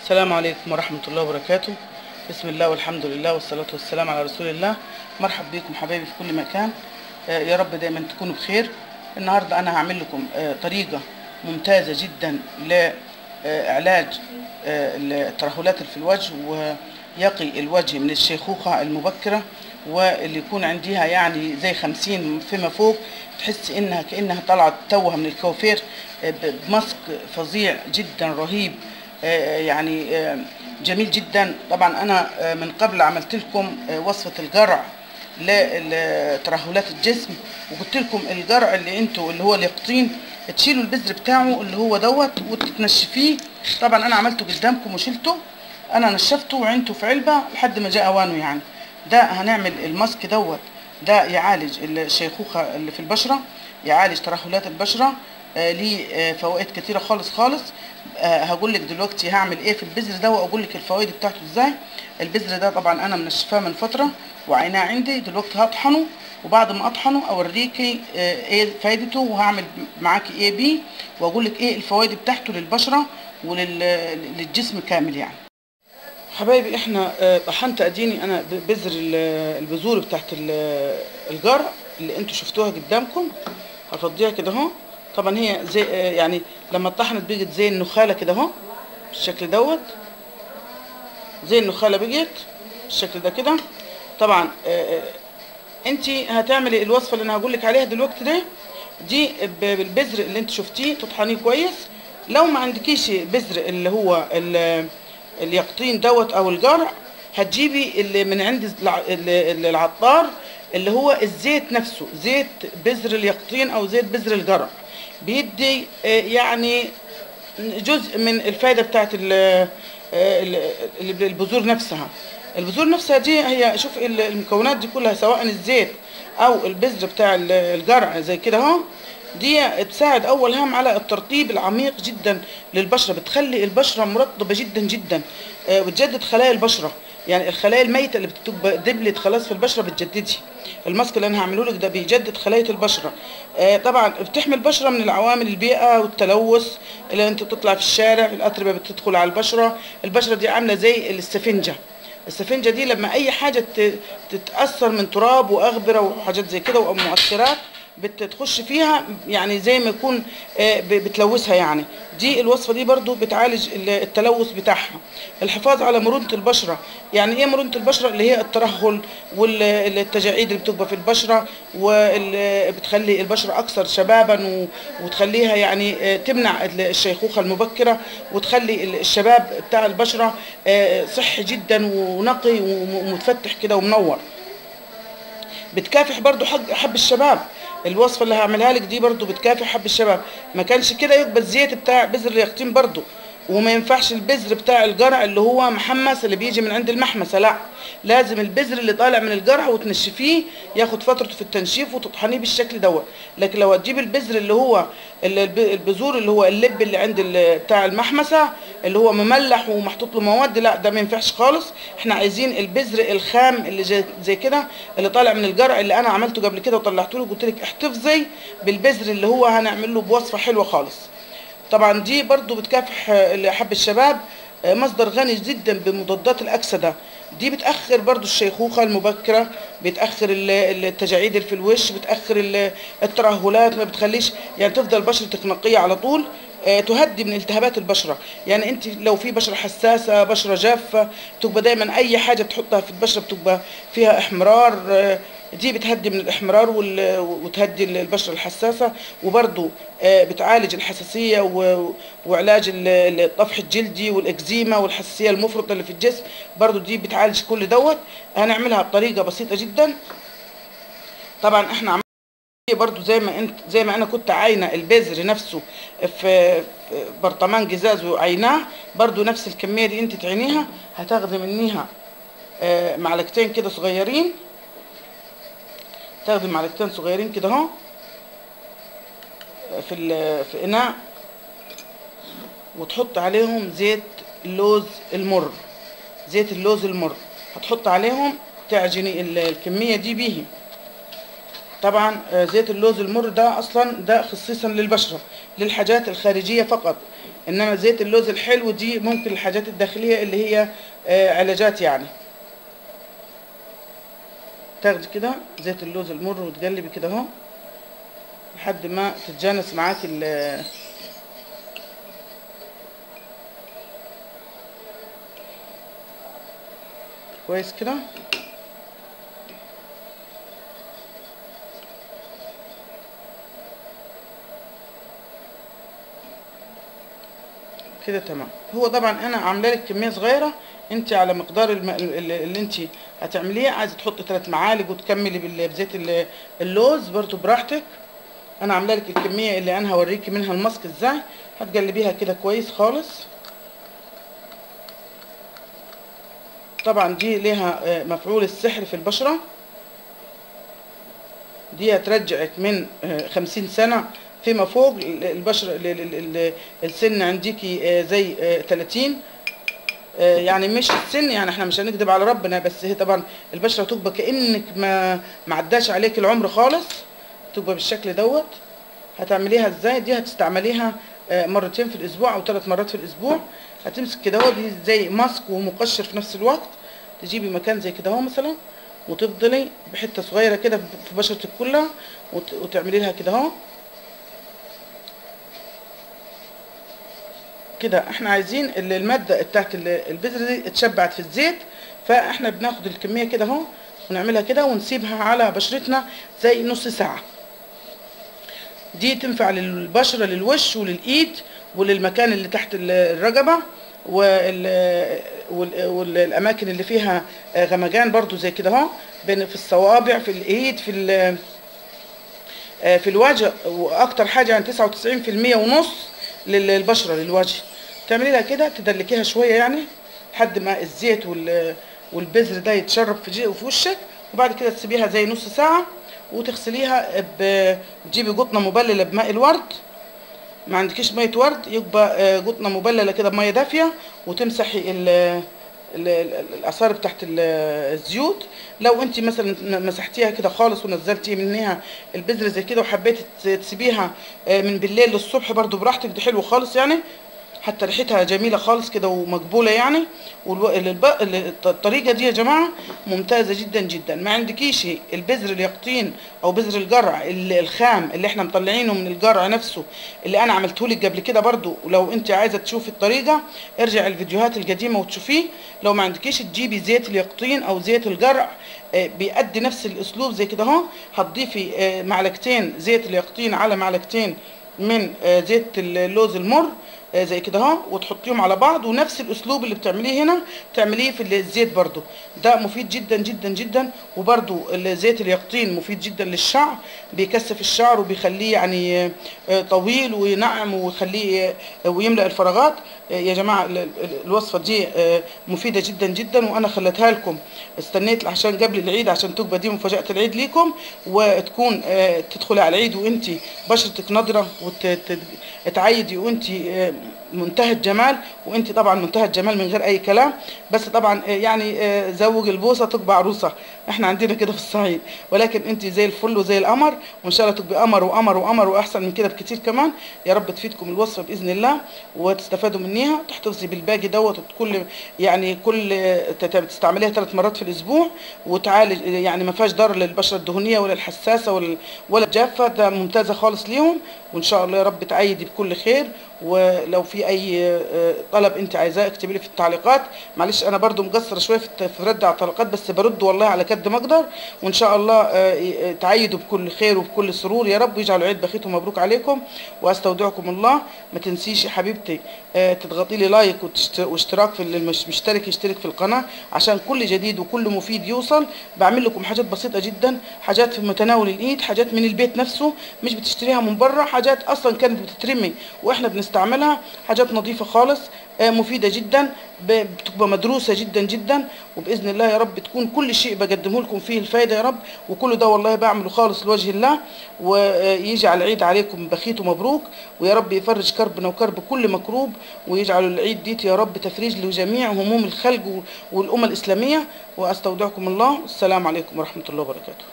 السلام عليكم ورحمة الله وبركاته. بسم الله والحمد لله والصلاة والسلام على رسول الله. مرحب بكم حبايبي في كل مكان. يا رب دايما تكونوا بخير. النهاردة أنا هعمل لكم طريقة ممتازة جدا لعلاج الترهلات اللي في الوجه ويقي الوجه من الشيخوخة المبكرة، واللي يكون عندها يعني زي 50 فيما فوق، تحس إنها كأنها طلعت توها من الكوافير بماسك فظيع جدا رهيب، يعني جميل جدا. طبعا انا من قبل عملت لكم وصفة الجرع لترهلات الجسم، وقلت لكم الجرع اللي هو اليقطين تشيلوا البذر بتاعه اللي هو دوت وتنشفيه. طبعا انا عملته قدامكم وشلته، انا نشفته وعينته في علبة لحد ما جاء اوانه. يعني ده هنعمل الماسك دوت، ده يعالج الشيخوخة اللي في البشرة، يعالج ترهلات البشرة، ليه فوائد كتيرة خالص خالص. هقول لك دلوقتي هعمل ايه في البذر ده واقول لك الفوائد بتاعته ازاي. البذر ده طبعا انا منشفاه من فترة وعيناه عندي، دلوقتي هطحنه، وبعد ما اطحنه اوريكي ايه فايدته، وهعمل معاكي ايه بيه، واقول لك ايه الفوائد بتاعته للبشرة وللجسم كامل. يعني حبايبي احنا طحنت اديني انا بذر البذور بتاعت الجرع اللي انتوا شفتوها قدامكم. هفضيها كده اهو. طبعا هي زي يعني لما اتطحنت بقت زي النخاله كده اهو بالشكل دوت، زي النخاله بقت بالشكل ده كده. طبعا انت هتعملي الوصفه اللي انا هقول لك عليها دلوقتي دي بالبذر اللي انت شفتيه، تطحنيه كويس. لو ما عندكيش بذر اللي هو اليقطين دوت او الجرع، هتجيبي اللي من عند العطار اللي هو الزيت نفسه، زيت بذر اليقطين او زيت بذر الجرع، بيدي يعني جزء من الفايدة بتاعت البذور نفسها. البذور نفسها دي هي شوف المكونات دي كلها، سواء الزيت او البذر بتاع الجرع زي كده اهو، دي تساعد اول هام على الترطيب العميق جدا للبشرة، بتخلي البشرة مرطبة جدا جدا، بتجدد خلايا البشرة. يعني الخلايا الميتة اللي بتبقى دبلت خلاص في البشرة بتجددها. الماسك اللي انا هعمله لك ده بيجدد خلايا البشرة. طبعا بتحمي البشرة من العوامل البيئة والتلوث اللي انت بتطلع في الشارع، الاتربة بتدخل على البشرة. البشرة دي عاملة زي السفنجة. السفنجة دي لما اي حاجة تتأثر من تراب واغبرة وحاجات زي كده ومؤثرات بتخش فيها، يعني زي ما يكون بتلوثها. يعني دي الوصفة دي برضو بتعالج التلوث بتاعها. الحفاظ على مرونة البشرة. يعني ايه مرونة البشرة؟ اللي هي الترهل والتجاعيد اللي بتبقى في البشرة، وبتخلي البشرة اكثر شبابا وتخليها يعني تمنع الشيخوخة المبكرة، وتخلي الشباب بتاع البشرة صحي جدا ونقي ومتفتح كده ومنور. بتكافح برضو حب الشباب. الوصفة اللي هعملها لك دي برضو بتكافح حب الشباب. ما كانش كده يبقى الزيت بتاع بذر اليقطين برضو، وما ينفعش البذر بتاع الجرع اللي هو محمس اللي بيجي من عند المحمسة، لا، لازم البذر اللي طالع من الجرع وتنشفيه، ياخد فترته في التنشيف وتطحنيه بالشكل دوت. لكن لو هتجيب البذر اللي هو البذور اللي هو اللب اللي عند بتاع المحمسة اللي هو مملح ومحطوط له مواد، لا ده ما ينفعش خالص. احنا عايزين البذر الخام اللي زي كده اللي طالع من الجرع اللي انا عملته قبل كده وطلعته له، قلت لك احتفظي بالبذر اللي هو هنعمل له بوصفة حلوة خالص. طبعا دي برضو بتكافح حب الشباب، مصدر غني جدا بمضادات الأكسدة. دي بتأخر برضو الشيخوخة المبكرة، بتأخر التجاعيد اللي في الوش، بتأخر الترهلات، ما بتخليش يعني تفضل بشرتك نقية على طول، تهدي من التهابات البشرة. يعني انت لو في بشرة حساسة، بشرة جافة، بتبقى دايما اي حاجة بتحطها في البشرة بتبقى فيها احمرار، دي بتهدي من الاحمرار وتهدي البشرة الحساسة. وبرضو بتعالج الحساسية وعلاج الطفح الجلدي والاكزيما والحساسية المفرطة اللي في الجسم، برضو دي بتعالج كل دوت. هنعملها بطريقة بسيطة جدا. طبعا احنا برضو زي ما انا كنت عاينه البذر نفسه في برطمان جزاز وعيناه، برضو نفس الكميه دي انت تعينيها. هتاخدي منيها معلقتين كده صغيرين، تاخدي معلقتين صغيرين كده اهو في اناء، وتحط عليهم زيت اللوز المر. زيت اللوز المر هتحط عليهم، تعجني الكميه دي بيه. طبعا زيت اللوز المر ده اصلا ده خصيصا للبشره، للحاجات الخارجيه فقط. انما زيت اللوز الحلو دي ممكن الحاجات الداخليه اللي هي علاجات يعني. تاخدي كده زيت اللوز المر وتقلبي كده اهو لحد ما تتجانس معاكي كويس كده. كده تمام. هو طبعا انا عامله لك كميه صغيره، انت على مقدار اللي انت هتعمليه. عايزه تحطي 3 معالق وتكملي بزيت اللوز برضو براحتك. انا عامله لك الكميه اللي انا هوريكي منها الماسك ازاي. هتقلبيها كده كويس خالص. طبعا دي ليها مفعول السحر في البشره، دي هترجعك من 50 سنه فيما فوق. البشره السن عنديكي زي 30 يعني مش السن، يعني احنا مش هنكذب على ربنا، بس هي طبعا البشره تبقى كانك ما عداش عليك العمر خالص، تبقى بالشكل دوت. هتعمليها ازاي؟ دي هتستعمليها مرتين في الاسبوع او 3 مرات في الاسبوع. هتمسك كده اهو، دي زي ماسك ومقشر في نفس الوقت. تجيبي مكان زي كده اهو مثلا، وتفضلي بحته صغيره كده في بشرتك كلها وتعملي لها كده اهو كده. احنا عايزين الماده بتاعت البذره دي اتشبعت في الزيت، فاحنا بناخد الكميه كده اهو ونعملها كده ونسيبها على بشرتنا زي نص ساعه. دي تنفع للبشره، للوش وللايد وللمكان اللي تحت الرقبه والاماكن اللي فيها غمجان برضو زي كده اهو، في الصوابع، في الايد، في الوجه. واكتر حاجه يعني 99% ونص للبشره للوجه. تعملي لها كده تدلكيها شويه يعني لحد ما الزيت والبذر ده يتشرب في وشك، وبعد كده تسيبيها زي نص ساعه وتغسليها. تجيبي قطنه مبلله بماء الورد، ما عندكيش ميه ورد يبقى قطنه مبلله كده بميه دافيه، وتمسحي الاثار بتاعت الزيوت. لو انت مثلا مسحتيها كده خالص ونزلتي منها البذره زي كده وحبيتي تسيبيها من بالليل للصبح برضو براحتك، دي حلوه خالص يعني، حتى ريحتها جميله خالص كده ومقبوله يعني. الطريقه دي يا جماعه ممتازه جدا جدا. ما عندكيش البذر اليقطين او بذر الجرع الخام اللي احنا مطلعينه من الجرع نفسه اللي انا عملته لك قبل كده برضو، ولو انت عايزه تشوفي الطريقه ارجع الفيديوهات القديمه وتشوفيه. لو ما عندكيش تجيبي زيت اليقطين او زيت الجرع بيأدي نفس الاسلوب زي كده اهو. هتضيفي معلقتين زيت اليقطين على معلقتين من زيت اللوز المر زي كده اهو، وتحطيهم على بعض، ونفس الاسلوب اللي بتعمليه هنا تعمليه في الزيت برضو. ده مفيد جدا جدا جدا. وبرضو زيت اليقطين مفيد جدا للشعر، بيكثف الشعر وبيخليه يعني طويل وينعم ويخليه ويملأ الفراغات. يا جماعة الوصفة دي مفيدة جدا جدا، وانا خليتها لكم. استنيت عشان قبل العيد عشان تبقى دي مفاجأة العيد ليكم، وتكون تدخلي على العيد وانت بشرتك نضرة وتعيدي وانت منتهى الجمال. وانت طبعا منتهى الجمال من غير اي كلام، بس طبعا يعني زوج البوسه تبقى عروسه، احنا عندنا كده في الصعيد. ولكن انت زي الفل وزي القمر، وان شاء الله تبقي قمر وقمر وقمر واحسن من كده بكتير كمان. يا رب تفيدكم الوصفه باذن الله وتستفادوا منيها، تحتفظي بالباقي دوت كل يعني تستعمليها 3 مرات في الاسبوع، وتعالج يعني ما فيهاش ضرر للبشره الدهنيه ولا الحساسه ولا الجافه، ده ممتازه خالص ليهم. وان شاء الله يا رب تعيدي بكل خير. ولو في اي طلب انت عايزاه اكتبي لي في التعليقات. معلش انا برضو مقصره شويه في رد على التعليقات، بس برد والله على قد ما اقدر. وان شاء الله تعيدوا بكل خير وبكل سرور يا رب، ويجعلوا عيد بخيت ومبروك عليكم، واستودعكم الله. ما تنسيش يا حبيبتي تضغطي لي لايك واشتراك في اللي مش مشترك يشترك في القناه عشان كل جديد وكل مفيد يوصل. بعمل لكم حاجات بسيطه جدا، حاجات في متناول الايد، حاجات من البيت نفسه مش بتشتريها من بره، حاجات اصلا كانت بتترمي واحنا بنستعملها، حاجات نظيفه خالص مفيده جدا، بتبقى مدروسه جدا جدا. وباذن الله يا رب تكون كل شيء بقدمه لكم فيه الفايده يا رب. وكل ده والله بعمله خالص لوجه الله، ويجعل العيد عليكم بخيت ومبروك، ويا رب يفرج كربنا وكرب كل مكروب، ويجعل العيد ديت يا رب تفريج لجميع هموم الخلق والامه الاسلاميه. واستودعكم الله. السلام عليكم ورحمه الله وبركاته.